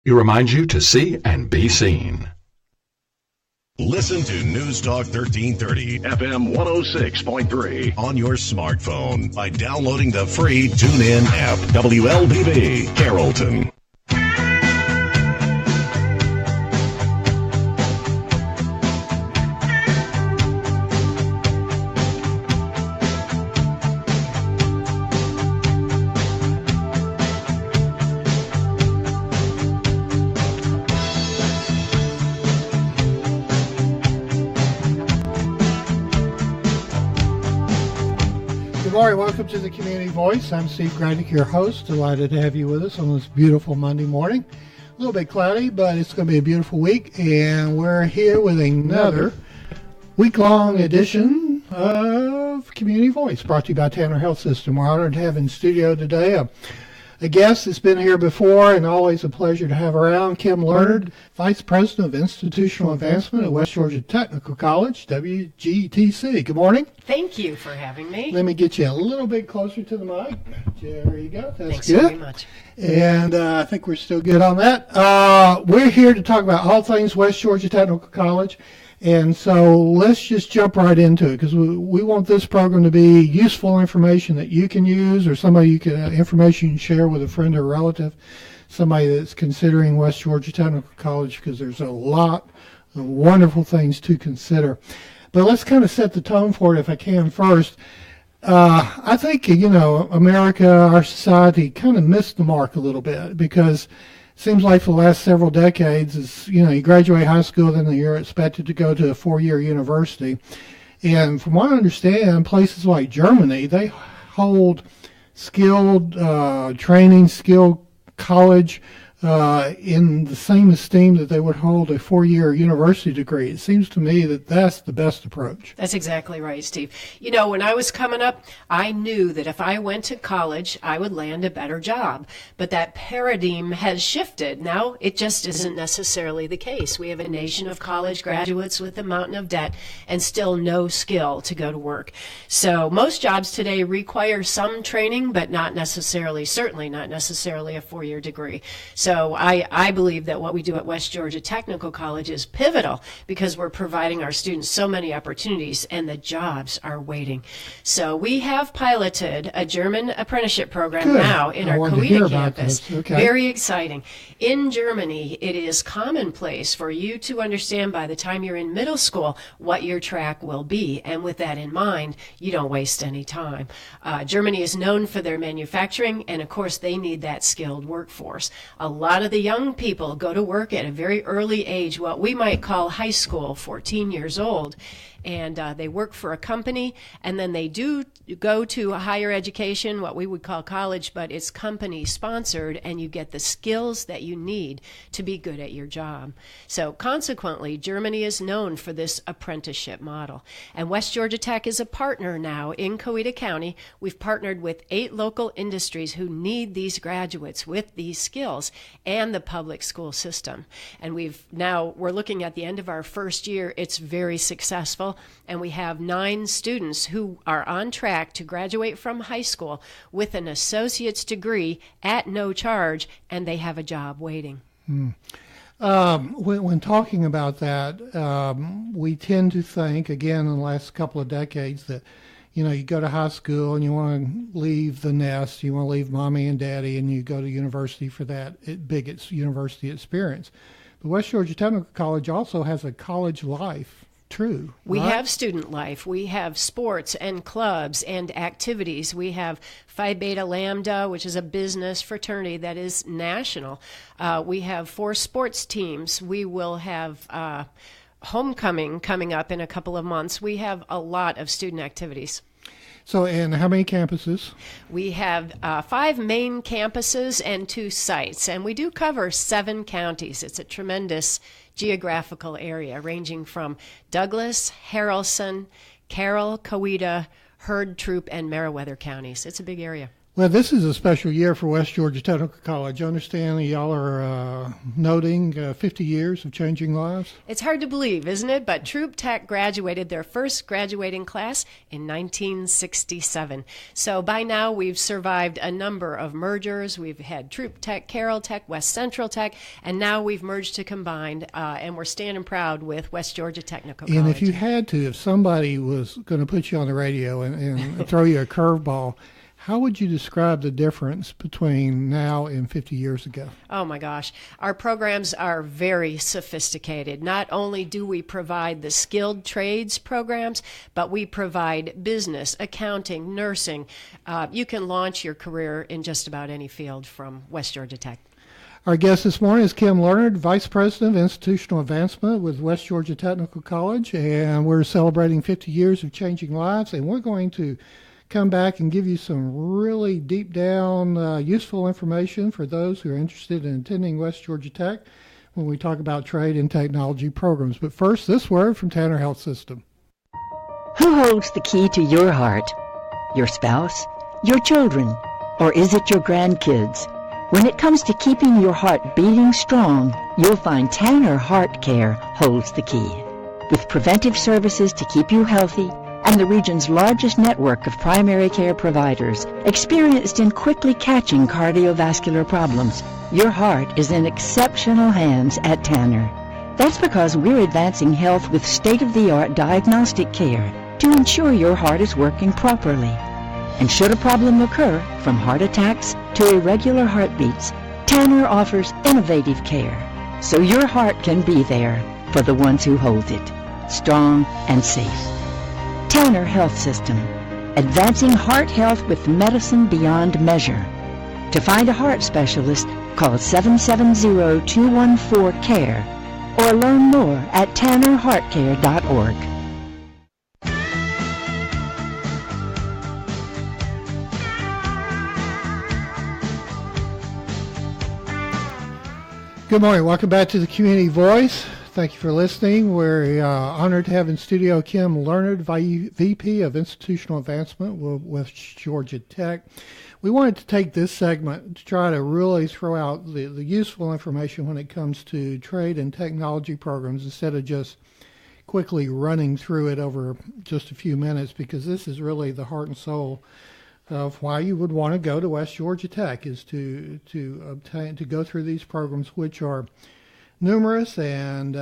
He reminds you to see and be seen. Listen to News Talk 1330, FM 106.3 on your smartphone by downloading the free TuneIn app. WLBB, Carrollton. Good morning. Welcome to the Community Voice. I'm Steve Granick, your host. Delighted to have you with us on this beautiful Monday morning. A little bit cloudy, but it's going to be a beautiful week, and we're here with another week-long edition of Community Voice, brought to you by Tanner Health System. We're honored to have in studio today a guest that's been here before, and always a pleasure to have around, Kim Learnard, Vice President of Institutional Advancement at West Georgia Technical College, WGTC. Good morning. Thank you for having me. Let me get you a little bit closer to the mic. There you go. That's Thanks good. very much. And I think we're still good on that. We're here to talk about all things West Georgia Technical College. And so let's just jump right into it, because we want this program to be useful information that you can use, or information you can share with a friend or relative, somebody that's considering West Georgia Technical College, because there's a lot of wonderful things to consider. But let's kind of set the tone for it if I can first. I think, America, our society kind of missed the mark a little bit, because seems like for the last several decades, you graduate high school, then you're expected to go to a 4-year university. And from what I understand, places like Germany, they hold skilled training, skilled college in the same esteem that they would hold a 4-year university degree. It seems to me that that's the best approach. That's exactly right, Steve. When I was coming up, I knew that if I went to college, I would land a better job. But that paradigm has shifted. Now, it just isn't necessarily the case. We have a nation of college graduates with a mountain of debt and still no skill to go to work. So most jobs today require some training, but certainly not necessarily a 4-year degree. So I believe that what we do at West Georgia Technical College is pivotal, because we're providing our students so many opportunities, and the jobs are waiting. So we have piloted a German apprenticeship program now in our Coweta campus. Okay. Very exciting. In Germany, it is commonplace for you to understand by the time you're in middle school what your track will be. And with that in mind, you don't waste any time. Germany is known for their manufacturing, and of course they need that skilled workforce. A lot of the young people go to work at a very early age, what we might call high school, 14 years old. And they work for a company, and then they do go to a higher education, what we would call college, but it's company sponsored, and you get the skills that you need to be good at your job. So consequently, Germany is known for this apprenticeship model. And West Georgia Tech is a partner now in Coweta County. We've partnered with 8 local industries who need these graduates with these skills, and the public school system. And we're looking at the end of our first year. It's very successful. And we have 9 students who are on track to graduate from high school with an associate's degree at no charge, and they have a job waiting. When talking about that, we tend to think, again, in the last couple of decades, that you go to high school and you want to leave the nest, you want to leave mommy and daddy, and you go to university for that big university experience. But West Georgia Technical College also has a college life. True. We right? have student life. We have sports and clubs and activities. We have Phi Beta Lambda, which is a business fraternity that is national. We have 4 sports teams. We will have homecoming coming up in a couple of months. We have a lot of student activities. So, and how many campuses? We have 5 main campuses and 2 sites, and we do cover 7 counties. It's a tremendous geographical area ranging from Douglas, Haralson, Carroll, Coweta, Heard, Troup, and Meriwether counties. It's a big area. Well, this is a special year for West Georgia Technical College. I understand y'all are noting 50 years of changing lives. It's hard to believe, isn't it? But Troop Tech graduated their first graduating class in 1967. So by now we've survived a number of mergers. We've had Troop Tech, Carroll Tech, West Central Tech, and now we've merged to combined, and we're standing proud with West Georgia Technical College. And if you had to, if somebody was going to put you on the radio and throw you a curveball, how would you describe the difference between now and 50 years ago? Oh my gosh. Our programs are very sophisticated. Not only do we provide the skilled trades programs, but we provide business, accounting, nursing. You can launch your career in just about any field from West Georgia Tech. Our guest this morning is Kim Learnard, Vice President of Institutional Advancement with West Georgia Technical College, and we're celebrating 50 years of changing lives, and we're going to come back and give you some really deep down useful information for those who are interested in attending West Georgia Tech when we talk about trade and technology programs. But first, this word from Tanner Health System. Who holds the key to your heart? Your spouse? Your children? Or is it your grandkids? When it comes to keeping your heart beating strong, you'll find Tanner Heart Care holds the key. With preventive services to keep you healthy, and the region's largest network of primary care providers, experienced in quickly catching cardiovascular problems, your heart is in exceptional hands at Tanner. That's because we're advancing health with state-of-the-art diagnostic care to ensure your heart is working properly. And should a problem occur, from heart attacks to irregular heartbeats, Tanner offers innovative care, so your heart can be there for the ones who hold it, strong and safe. Tanner Health System, advancing heart health with medicine beyond measure. To find a heart specialist, call 770-214-CARE or learn more at tannerheartcare.org. Good morning. Welcome back to the Community Voice. Thank you for listening. We're honored to have in studio Kim Learnard, VP of Institutional Advancement with West Georgia Tech. We wanted to take this segment to try to really throw out the useful information when it comes to trade and technology programs instead of just quickly running through it over just a few minutes, because this is really the heart and soul of why you would want to go to West Georgia Tech, is to go through these programs, which are numerous and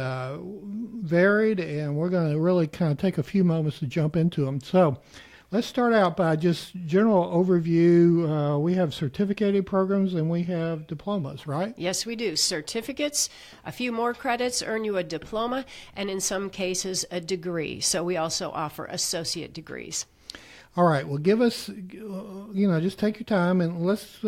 varied, and we're going to really kind of take a few moments to jump into them. So let's start out by just general overview. We have certificated programs and we have diplomas, right? Yes, we do. Certificates, a few more credits earn you a diploma, and in some cases a degree. So we also offer associate degrees. All right. Well, give us, just take your time and let's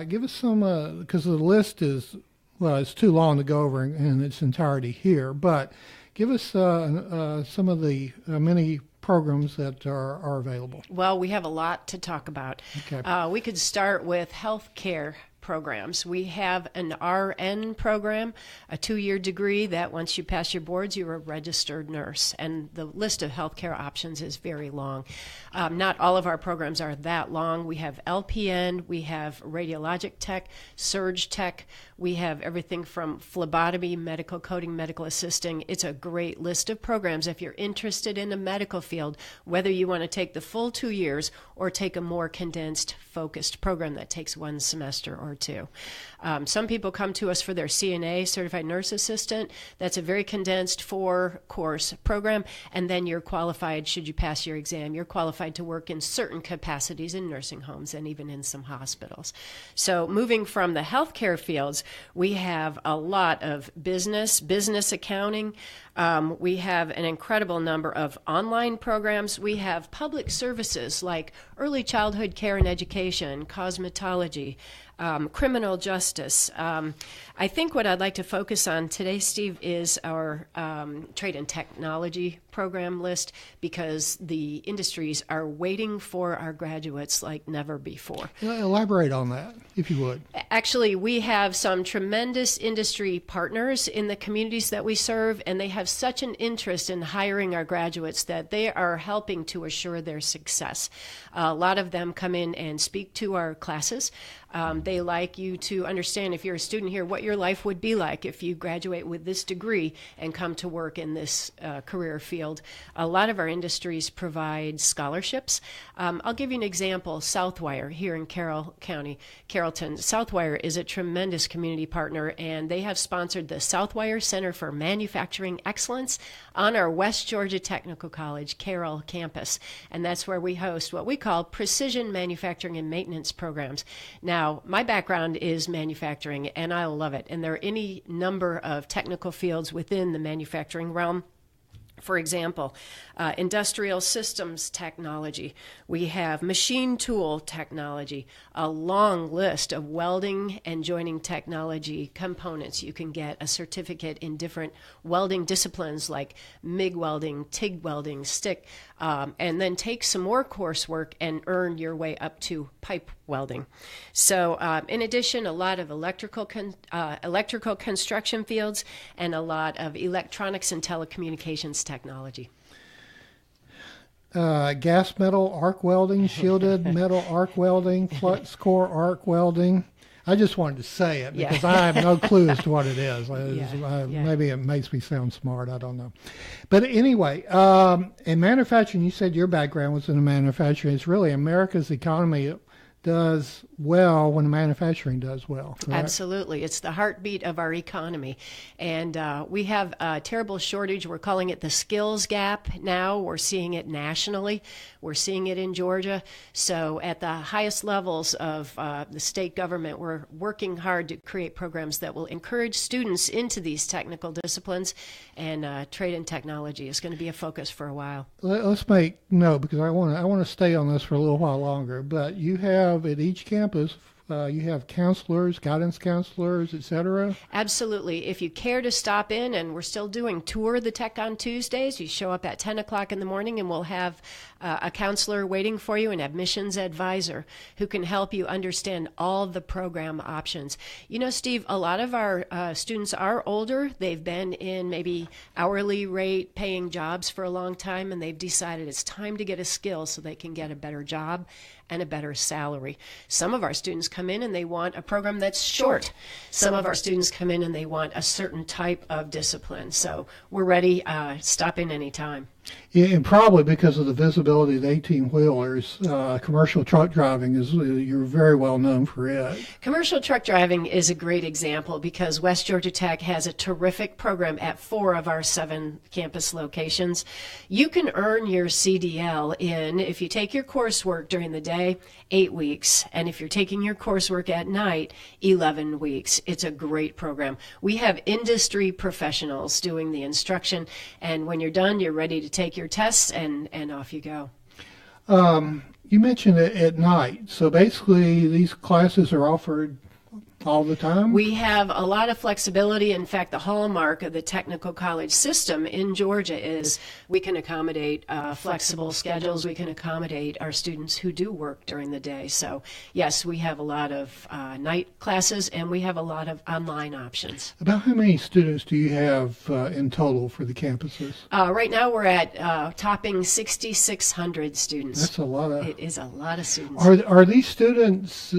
give us some, because the list is, well, it's too long to go over in its entirety here, but give us some of the many programs that are available. Well, we have a lot to talk about. Okay. We could start with healthcare programs. We have an RN program, a 2-year degree that once you pass your boards, you're a registered nurse. And the list of healthcare options is very long. Not all of our programs are that long. We have LPN, we have radiologic tech, surge tech, we have everything from phlebotomy, medical coding, medical assisting. It's a great list of programs if you're interested in the medical field, whether you want to take the full 2 years or take a more condensed, focused program that takes 1 semester or 2. Some people come to us for their CNA, Certified Nurse Assistant. That's a very condensed 4-course program, and then you're qualified, should you pass your exam, you're qualified to work in certain capacities in nursing homes and even in some hospitals. So moving from the healthcare fields, we have a lot of business accounting. We have an incredible number of online programs. We have public services like early childhood care and education, cosmetology, criminal justice. I think what I'd like to focus on today, Steve, is our trade and technology program list, because the industries are waiting for our graduates like never before. Elaborate on that, if you would. Actually, we have some tremendous industry partners in the communities that we serve, and they have such an interest in hiring our graduates that they are helping to assure their success. A lot of them come in and speak to our classes. They like you to understand, if you're a student here, what your life would be like if you graduate with this degree and come to work in this career field. A lot of our industries provide scholarships. I'll give you an example. Southwire here in Carroll County, Carrollton. Southwire is a tremendous community partner, and they have sponsored the Southwire Center for Manufacturing Excellence on our West Georgia Technical College Carroll campus. And that's where we host what we call precision manufacturing and maintenance programs. Now, my background is manufacturing, and I love it. And there are any number of technical fields within the manufacturing realm. For example, industrial systems technology. We have machine tool technology, a long list of welding and joining technology components. You can get a certificate in different welding disciplines like MIG welding, TIG welding, stick, and then take some more coursework and earn your way up to pipe welding. So in addition, a lot of electrical construction fields and a lot of electronics and telecommunications technology. Gas metal arc welding, shielded metal arc welding, flux core arc welding. I just wanted to say it because I have no clue as to what it is. Maybe it makes me sound smart. I don't know. But anyway, in manufacturing, you said your background was in manufacturing. It's really America's economy does well when manufacturing does well. Correct? Absolutely. It's the heartbeat of our economy. And we have a terrible shortage. We're calling it the skills gap now. We're seeing it nationally. We're seeing it in Georgia. So at the highest levels of the state government, we're working hard to create programs that will encourage students into these technical disciplines, and trade and technology is going to be a focus for a while. Let's make note, because I want to stay on this for a little while longer. But you have at each campus, you have counselors, guidance counselors, etc. Absolutely. If you care to stop in, and we're still doing Tour the Tech on Tuesdays, you show up at 10 o'clock in the morning and we'll have a counselor waiting for you, an admissions advisor who can help you understand all the program options. You know, Steve, a lot of our students are older. They've been in maybe hourly rate paying jobs for a long time, and they've decided it's time to get a skill so they can get a better job and a better salary. Some of our students come in and they want a program that's short. Some of our students come in and they want a certain type of discipline. So we're ready. Stop in anytime. Yeah, and probably because of the visibility of the 18-wheelers, commercial truck driving you're very well known for it. Commercial truck driving is a great example because West Georgia Tech has a terrific program at 4 of our 7 campus locations. You can earn your CDL in, if you take your coursework during the day, 8 weeks, and if you're taking your coursework at night, 11 weeks. It's a great program. We have industry professionals doing the instruction, and when you're done, you're ready to take your tests, and off you go. You mentioned it at night. So basically, these classes are offered all the time? We have a lot of flexibility. In fact, the hallmark of the technical college system in Georgia is we can accommodate flexible schedules. We can accommodate our students who do work during the day. So, yes, we have a lot of night classes, and we have a lot of online options. About how many students do you have in total for the campuses? Right now, we're at topping 6,600 students. That's a lot of... It is a lot of students. Are these students,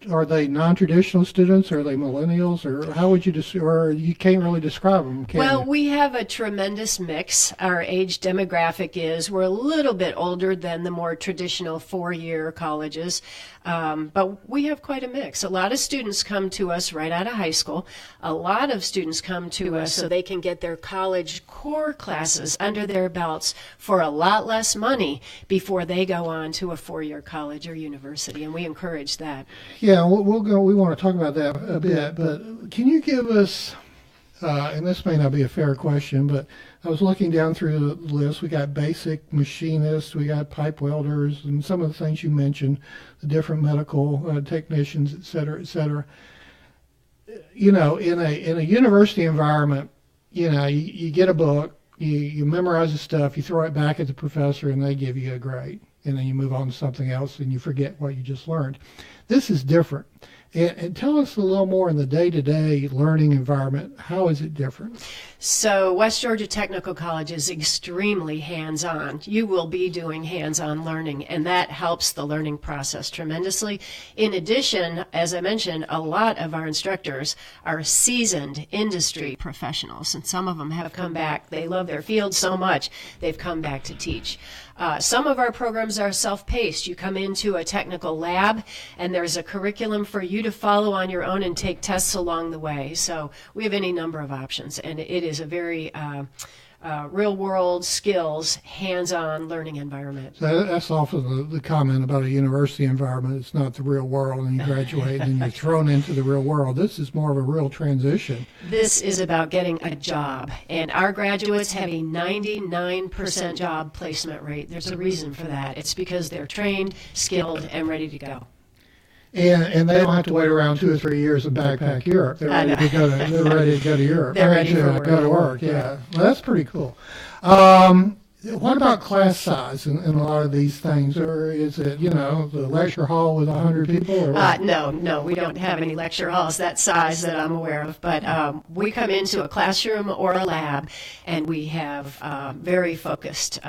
are they non-traditional students? Are they millennials? Or how would you or you can't really describe them, can Well, you? we have a tremendous mix. Our age demographic is we're a little bit older than the more traditional 4-year colleges, but we have quite a mix. A lot of students come to us right out of high school. A lot of students come to us so they can get their college core classes under their belts for a lot less money before they go on to a 4-year college or university, and we encourage that. Yeah, we want to talk about that a bit, but can you give us and this may not be a fair question, but I was looking down through the list. We got basic machinists, we got pipe welders, and some of the things you mentioned, the different medical technicians, et cetera, et cetera. In a university environment, you get a book, you memorize the stuff, you throw it back at the professor, and they give you a grade, and then you move on to something else, and you forget what you just learned. This is different. And tell us a little more in the day-to-day learning environment. How is it different? So West Georgia Technical College is extremely hands-on. You will be doing hands-on learning, and that helps the learning process tremendously. In addition, as I mentioned, a lot of our instructors are seasoned industry professionals, and some of them have come back. They love their field so much, they've come back to teach. Some of our programs are self-paced. You come into a technical lab, and there's a curriculum for you to follow on your own and take tests along the way. So we have any number of options, and it is a very real-world skills, hands-on learning environment. So that's often the comment about a university environment. It's not the real world, and you graduate and you're thrown into the real world. This is more of a real transition. This is about getting a job, and our graduates have a 99% job placement rate. There's a reason for that. It's because they're trained, skilled, and ready to go. And they don't have to wait around 2 or 3 years and backpack Europe. They're ready to go to Europe. They're ready to go to work. Yeah, well, that's pretty cool. What about class size in a lot of these things? Or is it, the lecture hall with 100 people? Or what? No, we don't have any lecture halls that size that I'm aware of. But we come into a classroom or a lab, and we have very focused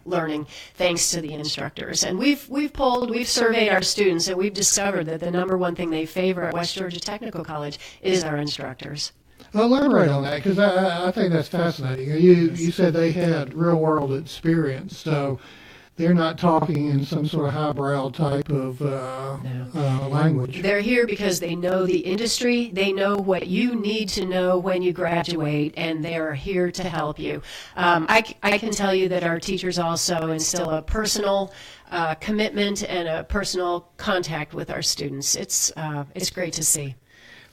learning thanks to the instructors. And we've surveyed our students, and we've discovered that the number one thing they favor at West Georgia Technical College is our instructors. Well, elaborate on that, because I think that's fascinating. You said they had real-world experience, so they're not talking in some sort of highbrow type of language. They're here because they know the industry, they know what you need to know when you graduate, and they're here to help you. I can tell you that our teachers also instill a personal commitment and a personal contact with our students. It's great to see.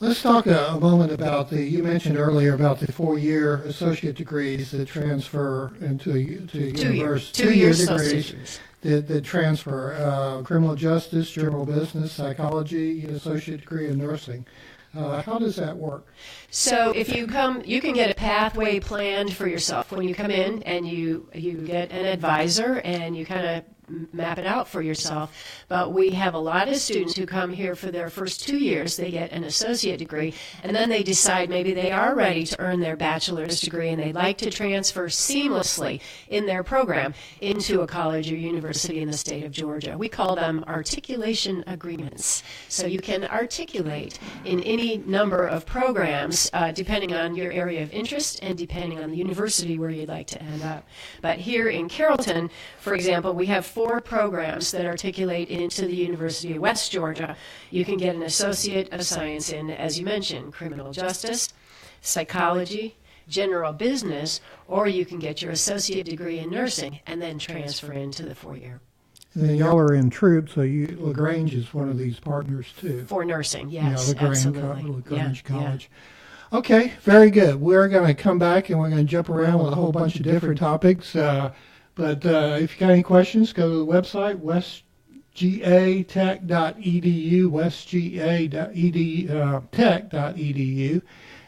Let's talk a moment about you mentioned earlier about the 4-year associate degrees that transfer into university. 2-year degrees that transfer, criminal justice, general business, psychology, associate degree in nursing. How does that work? So if you come, you can get a pathway planned for yourself when you come in, and you get an advisor, and you kind of map it out for yourself. But we have a lot of students who come here for their first 2 years. They get an associate degree, and then they decide maybe they are ready to earn their bachelor's degree, and they'd like to transfer seamlessly in their program into a college or university in the state of Georgia. We call them articulation agreements. So you can articulate in any number of programs depending on your area of interest and depending on the university where you'd like to end up. But here in Carrollton, for example, we have 4 programs that articulate into the University of West Georgia. You can get an Associate of Science in, as you mentioned, criminal justice, psychology, general business, or you can get your associate degree in nursing and then transfer into the 4-year. And then y'all are in Troop, so LaGrange is one of these partners too. For nursing, yes, LaGrange absolutely. College. Yeah. Okay, very good. We're going to come back and we're going to jump around with a whole bunch of different topics. But if you got any questions, go to the website, westgatech.edu, westgatech.edu,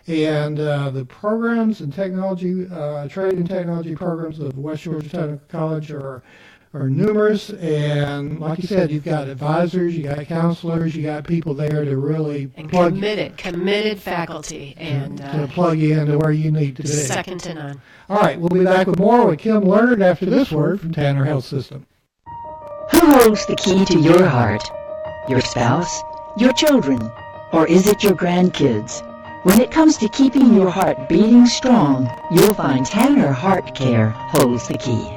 and the programs and technology, trade and technology programs of West Georgia Technical College are numerous. And like you said, you've got advisors, you got counselors, you got people there to really committed faculty and to plug you into where you need to be. Second to none. All right, we'll be back with more with Kim Learnard after this word from Tanner Health System. Who holds the key to your heart? Your spouse? Your children? Or is it your grandkids? When it comes to keeping your heart beating strong, you'll find Tanner Heart Care holds the key.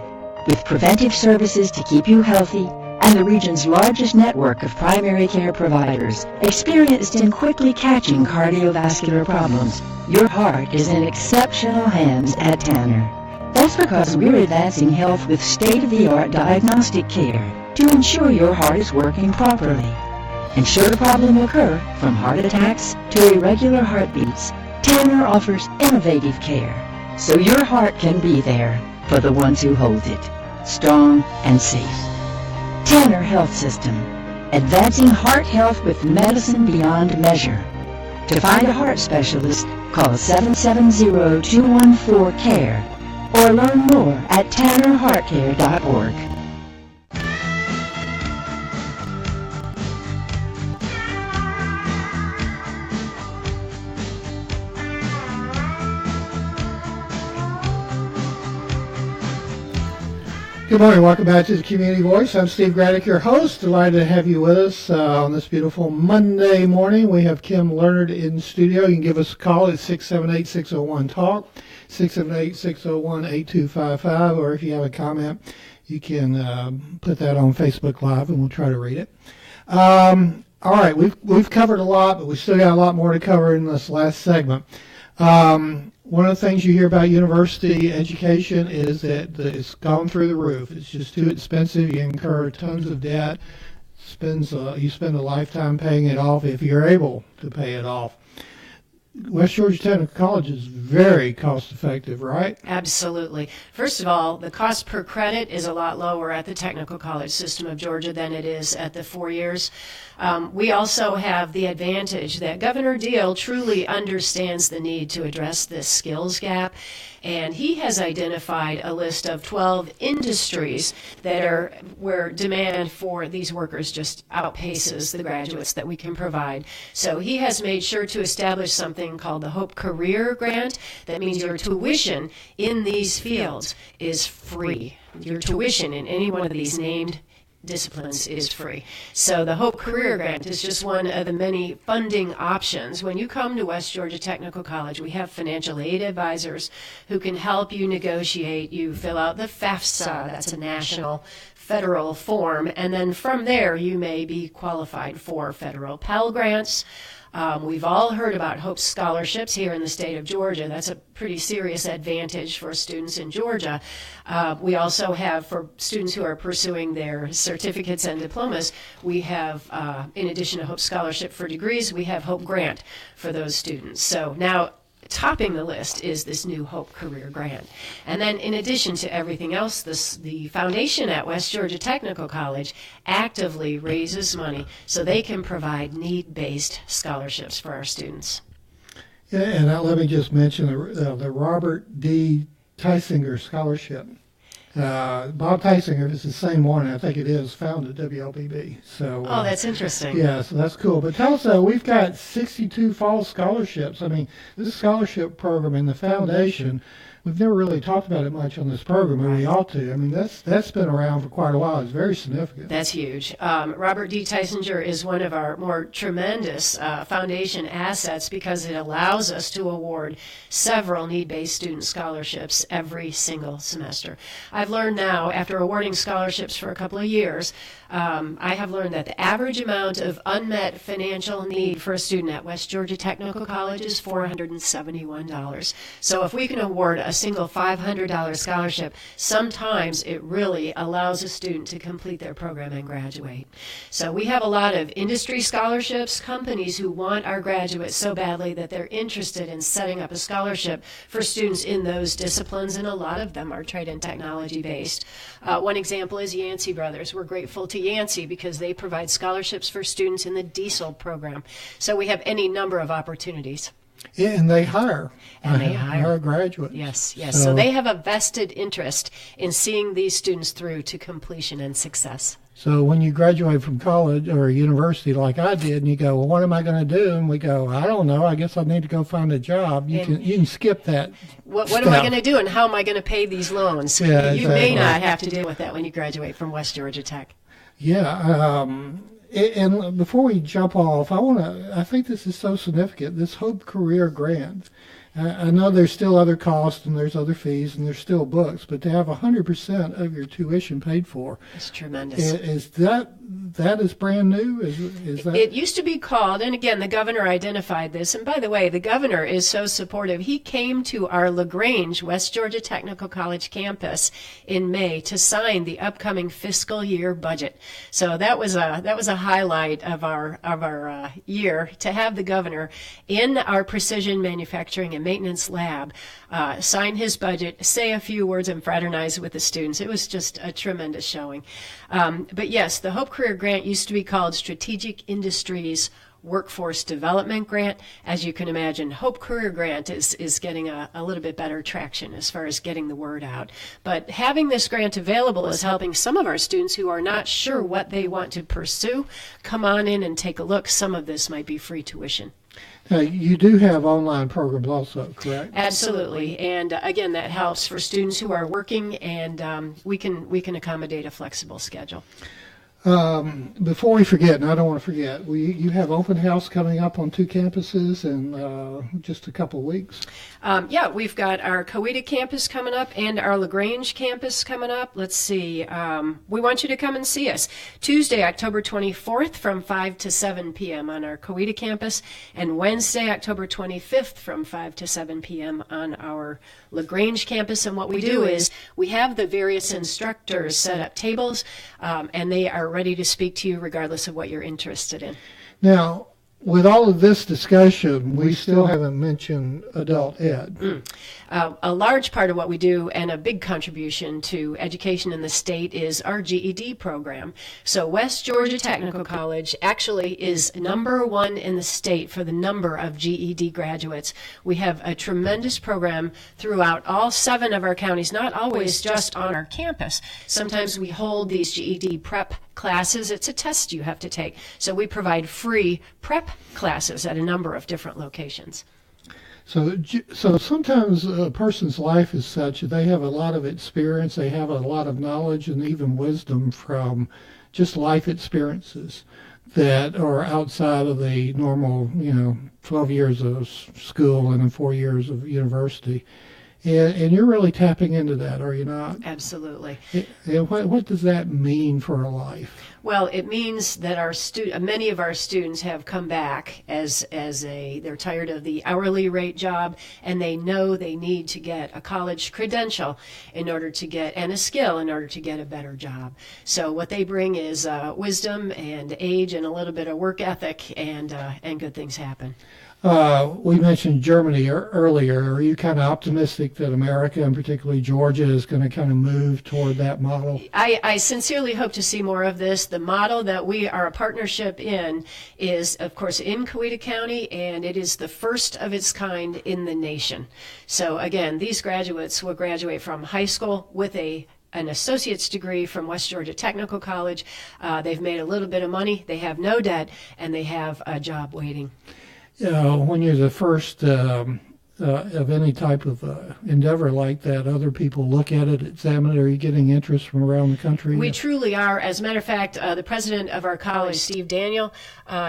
With preventive services to keep you healthy and the region's largest network of primary care providers experienced in quickly catching cardiovascular problems, your heart is in exceptional hands at Tanner. That's because we're advancing health with state-of-the-art diagnostic care to ensure your heart is working properly. And should a problem occur, from heart attacks to irregular heartbeats, Tanner offers innovative care, so your heart can be there for the ones who hold it, strong and safe. Tanner Health System, advancing heart health with medicine beyond measure. To find a heart specialist, call 770-214-CARE or learn more at tannerheartcare.org. Good morning. Welcome back to the Community Voice. I'm Steve Graddick, your host. Delighted to have you with us on this beautiful Monday morning. We have Kim Learnard in studio. You can give us a call at 678-601-TALK, 678-601-8255, or if you have a comment, you can put that on Facebook Live, and we'll try to read it. All right, we've covered a lot, but we still got a lot more to cover in this last segment. One of the things you hear about university education is that it's gone through the roof. It's just too expensive. You incur tons of debt. You spend a lifetime paying it off if you're able to pay it off. West Georgia Technical College is very cost effective, right? Absolutely. First of all, the cost per credit is a lot lower at the Technical College System of Georgia than it is at the 4 years. We also have the advantage that Governor Deal truly understands the need to address this skills gap, and he has identified a list of 12 industries that are where demand for these workers just outpaces the graduates that we can provide. So he has made sure to establish something called the Hope Career Grant. That means your tuition in these fields is free. Your tuition in any one of these named disciplines is free. So the Hope Career Grant is just one of the many funding options. When you come to West Georgia Technical College, we have financial aid advisors who can help you negotiate. You fill out the FAFSA, that's a national federal form, and then from there you may be qualified for federal Pell Grants. We've all heard about Hope scholarships here in the state of Georgia. That's a pretty serious advantage for students in Georgia. We also have, for students who are pursuing their certificates and diplomas, we have, in addition to Hope Scholarship for degrees, we have Hope Grant for those students. So now, topping the list is this new Hope Career Grant. And then in addition to everything else, the foundation at West Georgia Technical College actively raises money so they can provide need-based scholarships for our students. Yeah, and let me just mention the Robert D. Tysinger Scholarship. Bob Tysinger is the same one, I think it is, found at WLBB. So, that's interesting. Yeah, so that's cool. But tell us, we've got 62 fall scholarships. I mean, this scholarship program and the foundation, we've never really talked about it much on this program, and we ought to. I mean, that's been around for quite a while. It's very significant. That's huge. Robert D. Tysinger is one of our more tremendous foundation assets because it allows us to award several need-based student scholarships every single semester. I've learned now, after awarding scholarships for a couple of years, I have learned that the average amount of unmet financial need for a student at West Georgia Technical College is $471. So if we can award a single $500 scholarship, sometimes it really allows a student to complete their program and graduate. So we have a lot of industry scholarships, companies who want our graduates so badly that they're interested in setting up a scholarship for students in those disciplines, and a lot of them are trade and technology based. One example is Yancey Brothers. We're grateful to Yancey because they provide scholarships for students in the diesel program. So we have any number of opportunities. Yeah, and they hire. And they hire graduates. Yes, yes. So they have a vested interest in seeing these students through to completion and success. So when you graduate from college or university like I did, and you go, well, what am I going to do? And we go, I don't know. I guess I need to go find a job. You can skip that. What am I going to do, and how am I going to pay these loans? Yeah, you may not have to deal with that when you graduate from West Georgia Tech. Yeah. And before we jump off, I think this is so significant. This Hope Career Grant. I know there's still other costs and there's other fees and there's still books, but to have 100% of your tuition paid for, it's tremendous. Is that is brand new? Is that? It used to be called, and again, the governor identified this. And by the way, the governor is so supportive. He came to our LaGrange, West Georgia Technical College campus in May to sign the upcoming fiscal year budget. So that was a highlight of our year, to have the governor in our precision manufacturing and maintenance lab sign his budget, say a few words, and fraternize with the students. It was just a tremendous showing. But yes, the Hope Career Grant used to be called Strategic Industries Workforce Development Grant. As you can imagine, Hope Career Grant is getting a little bit better traction as far as getting the word out. But having this grant available is helping some of our students who are not sure what they want to pursue come on in and take a look. Some of this might be free tuition. Now, you do have online programs also, correct? Absolutely, and again, that helps for students who are working, and we can accommodate a flexible schedule. Before we forget, and I don't want to forget, you have open house coming up on 2 campuses in just a couple of weeks. Yeah, we've got our Coweta campus coming up and our LaGrange campus coming up. Let's see. We want you to come and see us Tuesday, October 24th from 5 to 7 p.m. on our Coweta campus, and Wednesday, October 25th from 5 to 7 p.m. on our LaGrange campus. And what we do is we have the various instructors set up tables, and they are ready to speak to you regardless of what you're interested in. Now, with all of this discussion, we still haven't mentioned adult ed. A large part of what we do and a big contribution to education in the state is our GED program. So West Georgia Technical College actually is #1 in the state for the number of GED graduates. We have a tremendous program throughout all 7 of our counties, not always just on our campus. Sometimes we hold these GED prep classes. It's a test you have to take. So we provide free prep classes at a number of different locations. So sometimes a person's life is such that they have a lot of experience, they have a lot of knowledge and even wisdom from just life experiences that are outside of the normal, 12 years of school and then 4 years of university. And you're really tapping into that, are you not? Absolutely. And what does that mean for a life? Well, it means that many of our students have come back they're tired of the hourly rate job, and they know they need to get a college credential and a skill in order to get a better job. So what they bring is wisdom and age and a little bit of work ethic, and good things happen. We mentioned Germany earlier. Are you kind of optimistic that America, and particularly Georgia, is going to kind of move toward that model? I sincerely hope to see more of this. The model that we are a partnership in is, of course, in Coweta County, and it is the first of its kind in the nation. So again, these graduates will graduate from high school with an associate's degree from West Georgia Technical College. They've made a little bit of money, they have no debt, and they have a job waiting. When you're the first of any type of endeavor like that, other people look at it, examine it. Are you getting interest from around the country? We truly are. As a matter of fact, the president of our college, Steve Daniel,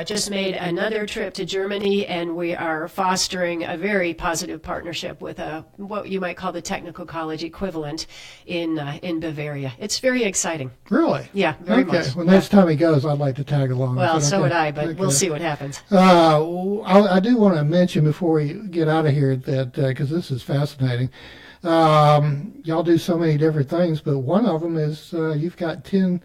just made another trip to Germany, and we are fostering a very positive partnership with what you might call the technical college equivalent in Bavaria. It's very exciting. Really? Yeah, very much. Okay. Well, next time he goes, I'd like to tag along. Well, so would I, but we'll see what happens. I do want to mention before we get out of here that, because this is fascinating, y'all do so many different things, but one of them is you've got 10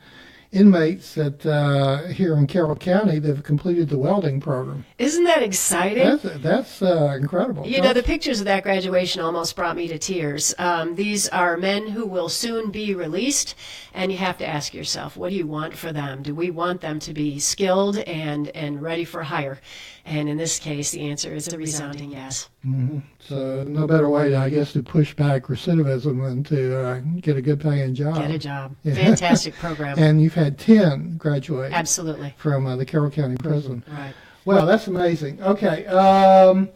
inmates that here in Carroll County that have completed the welding program. Isn't that exciting? That's incredible. You know, the pictures of that graduation almost brought me to tears. These are men who will soon be released, and you have to ask yourself, what do you want for them? Do we want them to be skilled and ready for hire? And in this case, the answer is a resounding yes. Mm-hmm. So no better way, I guess, to push back recidivism than to get a good paying job. Get a job. Yeah. Fantastic program. And you've had 10 graduate. Absolutely. From the Carroll County Prison. Right. Well, that's amazing. Okay. All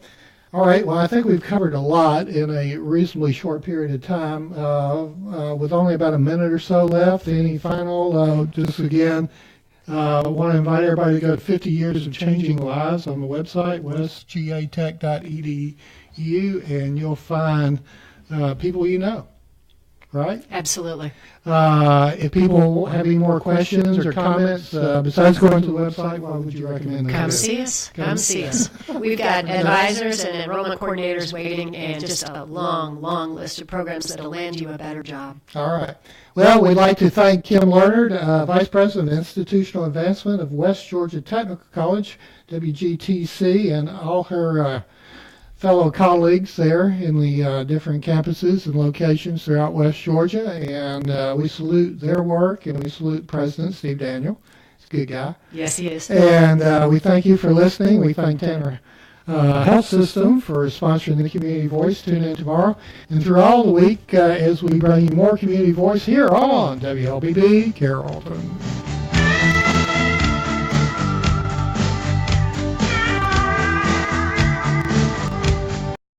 right. Well, I think we've covered a lot in a reasonably short period of time. With only about a minute or so left, any final, just again, want to invite everybody to go to 50 Years of Changing Lives on the website, westgatech.edu. you, and you'll find people you know, right? Absolutely. If people have any more questions or comments, besides going to the website, what would you recommend they Come do? see us. Come see us. We've got advisors and enrollment coordinators waiting, and just a long, long list of programs that'll land you a better job. All right. Well, we'd like to thank Kim Learnard, Vice President of Institutional Advancement of West Georgia Technical College, WGTC, and all her fellow colleagues there in the different campuses and locations throughout West Georgia. And we salute their work, and we salute President Steve Daniel. He's a good guy. Yes, he is. And we thank you for listening. We thank Tanner Health System for sponsoring the Community Voice. Tune in tomorrow and through all the week as we bring you more Community Voice here on WLBB Carrollton.